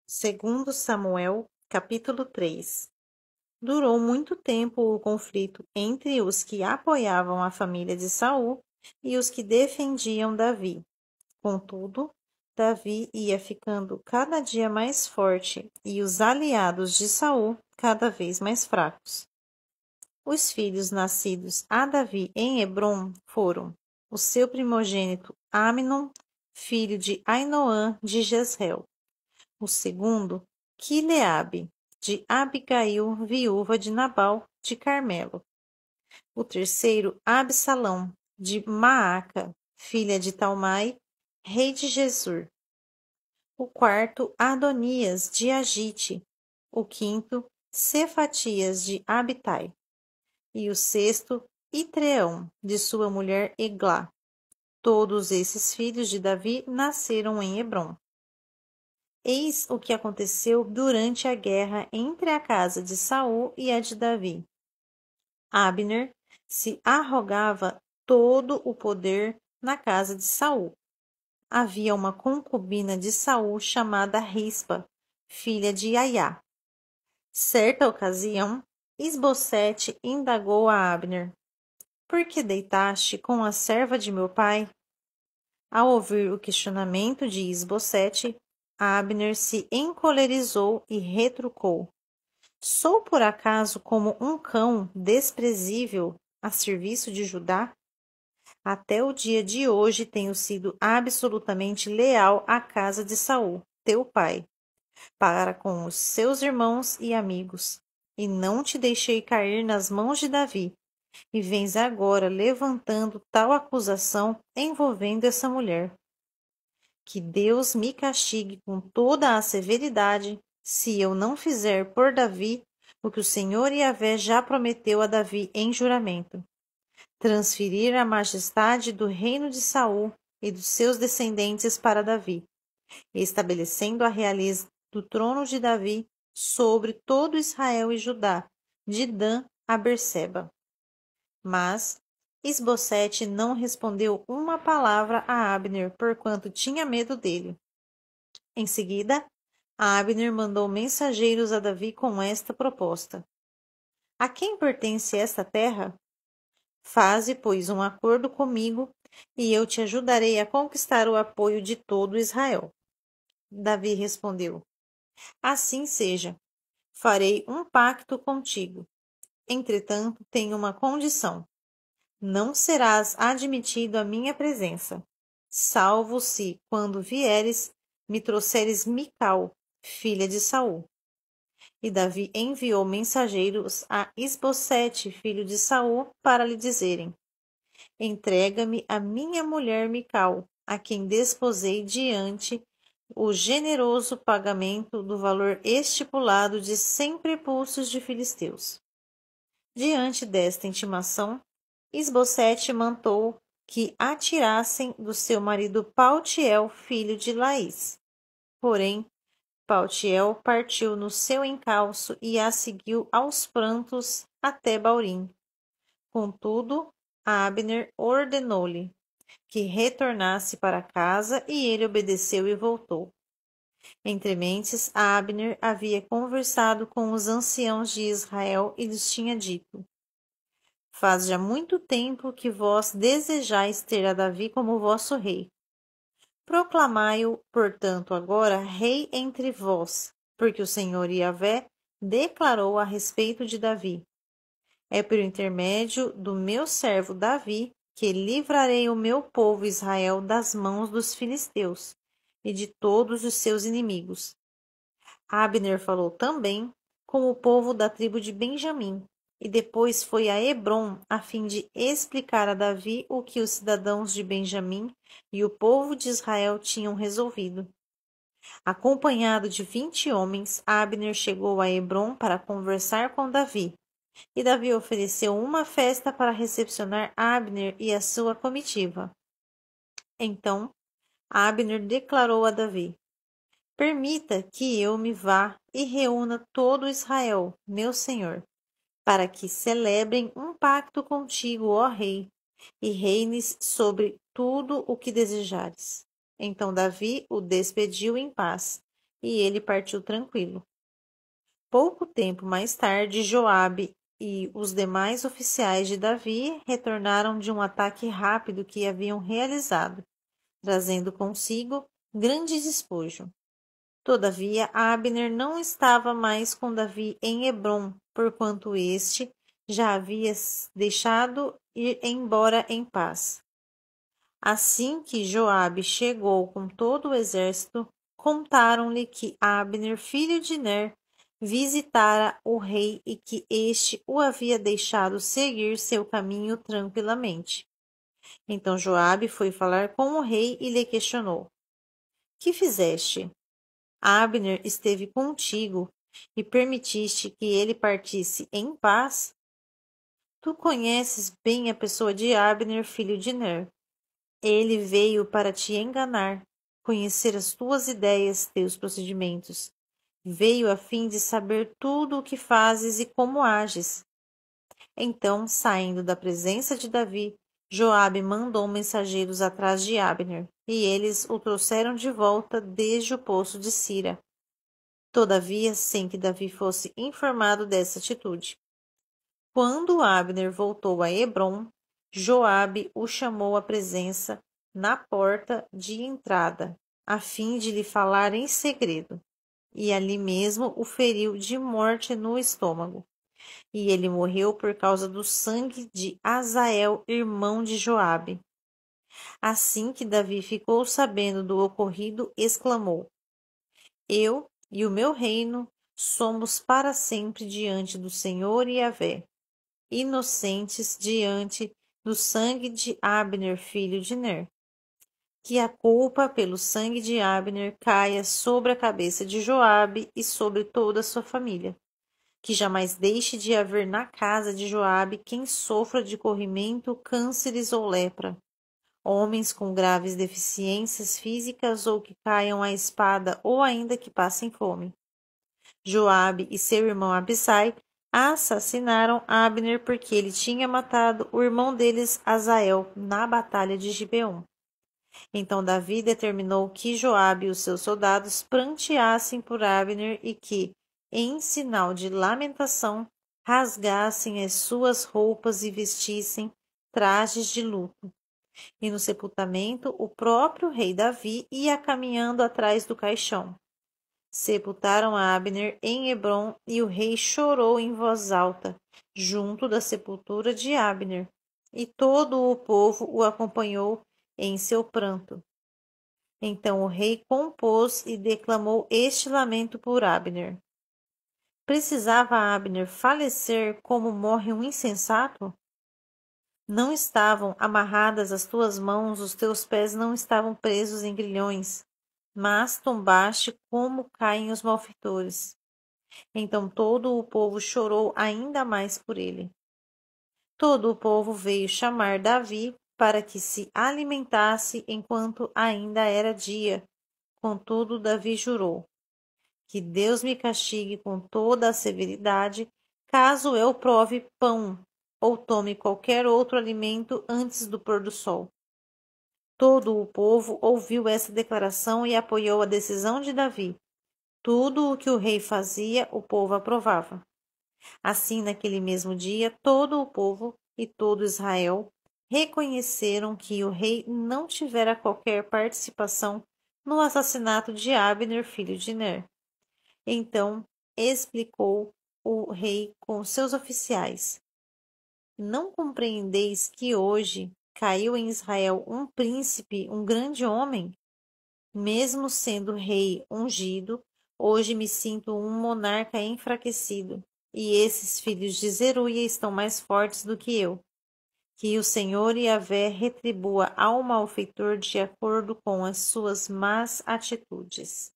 Segundo Samuel, capítulo 3. Durou muito tempo o conflito entre os que apoiavam a família de Saul e os que defendiam Davi. Contudo, Davi ia ficando cada dia mais forte e os aliados de Saul cada vez mais fracos. Os filhos nascidos a Davi em Hebrom foram o seu primogênito Amnon, filho de Ainoã de Jezreel. O segundo, Quileabe, de Abigail, viúva de Nabal, de Carmelo. O terceiro, Absalão, de Maaca, filha de Talmai, rei de Gesur. O quarto, Adonias, de Agite. O quinto, Cefatias, de Abitai. E o sexto, Itreão, de sua mulher Eglá. Todos esses filhos de Davi nasceram em Hebrom. Eis o que aconteceu durante a guerra entre a casa de Saul e a de Davi. Abner se arrogava todo o poder na casa de Saul. Havia uma concubina de Saul chamada Rispa, filha de Aiá. Certa ocasião, Isbosete indagou a Abner: Por que deitaste com a serva de meu pai? Ao ouvir o questionamento de Isbosete, Abner se encolerizou e retrucou: Sou por acaso como um cão desprezível a serviço de Judá? Até o dia de hoje tenho sido absolutamente leal à casa de Saul, teu pai, para com os seus irmãos e amigos, e não te deixei cair nas mãos de Davi, e vens agora levantando tal acusação envolvendo essa mulher. Que Deus me castigue com toda a severidade, se eu não fizer por Davi o que o Senhor Yahvé já prometeu a Davi em juramento: transferir a majestade do reino de Saul e dos seus descendentes para Davi, estabelecendo a realeza do trono de Davi sobre todo Israel e Judá, de Dan a Berseba. Mas Isbosete não respondeu uma palavra a Abner, porquanto tinha medo dele. Em seguida, Abner mandou mensageiros a Davi com esta proposta: A quem pertence esta terra? Faze, pois, um acordo comigo, e eu te ajudarei a conquistar o apoio de todo Israel. Davi respondeu: Assim seja, farei um pacto contigo. Entretanto, tenho uma condição: não serás admitido à minha presença, salvo se, quando vieres, me trouxeres Mical, filha de Saul. E Davi enviou mensageiros a Isbosete, filho de Saul, para lhe dizerem: Entrega-me a minha mulher Mical, a quem desposei diante o generoso pagamento do valor estipulado de 100 prepulsos de filisteus. Diante desta intimação, Isbosete mandou que a tirassem do seu marido Paltiel, filho de Laís. Porém, Paltiel partiu no seu encalço e a seguiu aos prantos até Baurim. Contudo, Abner ordenou-lhe que retornasse para casa, e ele obedeceu e voltou. Entrementes, Abner havia conversado com os anciãos de Israel e lhes tinha dito: Faz já muito tempo que vós desejais ter a Davi como vosso rei. Proclamai-o, portanto, agora rei entre vós, porque o Senhor Yahvé declarou a respeito de Davi: É por intermédio do meu servo Davi que livrarei o meu povo Israel das mãos dos filisteus e de todos os seus inimigos. Abner falou também com o povo da tribo de Benjamim, e depois foi a Hebrom a fim de explicar a Davi o que os cidadãos de Benjamim e o povo de Israel tinham resolvido. Acompanhado de 20 homens, Abner chegou a Hebrom para conversar com Davi. E Davi ofereceu uma festa para recepcionar Abner e a sua comitiva. Então, Abner declarou a Davi: Permita que eu me vá e reúna todo Israel, meu senhor, para que celebrem um pacto contigo, ó rei, e reines sobre tudo o que desejares. Então Davi o despediu em paz, e ele partiu tranquilo. Pouco tempo mais tarde, Joabe e os demais oficiais de Davi retornaram de um ataque rápido que haviam realizado, trazendo consigo grande despojo. Todavia, Abner não estava mais com Davi em Hebrom, porquanto este já havia deixado ir embora em paz. Assim que Joabe chegou com todo o exército, contaram-lhe que Abner, filho de Ner, visitara o rei e que este o havia deixado seguir seu caminho tranquilamente. Então Joabe foi falar com o rei e lhe questionou: Que fizeste? Abner esteve contigo e permitiste que ele partisse em paz? Tu conheces bem a pessoa de Abner, filho de Ner. Ele veio para te enganar, conhecer as tuas ideias, teus procedimentos. Veio a fim de saber tudo o que fazes e como ages. Então, saindo da presença de Davi, Joabe mandou mensageiros atrás de Abner, e eles o trouxeram de volta desde o poço de Sira. Todavia, sem que Davi fosse informado dessa atitude. Quando Abner voltou a Hebrom, Joabe o chamou à presença na porta de entrada, a fim de lhe falar em segredo, e ali mesmo o feriu de morte no estômago. E ele morreu por causa do sangue de Azael, irmão de Joabe. Assim que Davi ficou sabendo do ocorrido, exclamou: Eu e o meu reino somos para sempre diante do Senhor Yahvé, inocentes diante do sangue de Abner, filho de Ner. Que a culpa pelo sangue de Abner caia sobre a cabeça de Joabe e sobre toda a sua família. Que jamais deixe de haver na casa de Joabe quem sofra de corrimento, cânceres ou lepra, homens com graves deficiências físicas ou que caiam à espada ou ainda que passem fome. Joabe e seu irmão Abisai assassinaram Abner porque ele tinha matado o irmão deles, Azael, na batalha de Gibeon. Então Davi determinou que Joabe e os seus soldados pranteassem por Abner e que, em sinal de lamentação, rasgassem as suas roupas e vestissem trajes de luto. E no sepultamento, o próprio rei Davi ia caminhando atrás do caixão. Sepultaram Abner em Hebrom e o rei chorou em voz alta, junto da sepultura de Abner, e todo o povo o acompanhou em seu pranto. Então o rei compôs e declamou este lamento por Abner. Precisava Abner falecer como morre um insensato? Não estavam amarradas as tuas mãos, os teus pés não estavam presos em grilhões, mas tombaste como caem os malfeitores. Então todo o povo chorou ainda mais por ele. Todo o povo veio chamar Davi para que se alimentasse enquanto ainda era dia. Contudo, Davi jurou: Que Deus me castigue com toda a severidade, caso eu prove pão ou tome qualquer outro alimento antes do pôr do sol. Todo o povo ouviu essa declaração e apoiou a decisão de Davi. Tudo o que o rei fazia, o povo aprovava. Assim, naquele mesmo dia, todo o povo e todo Israel reconheceram que o rei não tivera qualquer participação no assassinato de Abner, filho de Ner. Então explicou o rei com seus oficiais: Não compreendeis que hoje caiu em Israel um príncipe, um grande homem? Mesmo sendo rei ungido, hoje me sinto um monarca enfraquecido, e esses filhos de Zeruia estão mais fortes do que eu. Que o Senhor Yahvé retribua ao malfeitor de acordo com as suas más atitudes.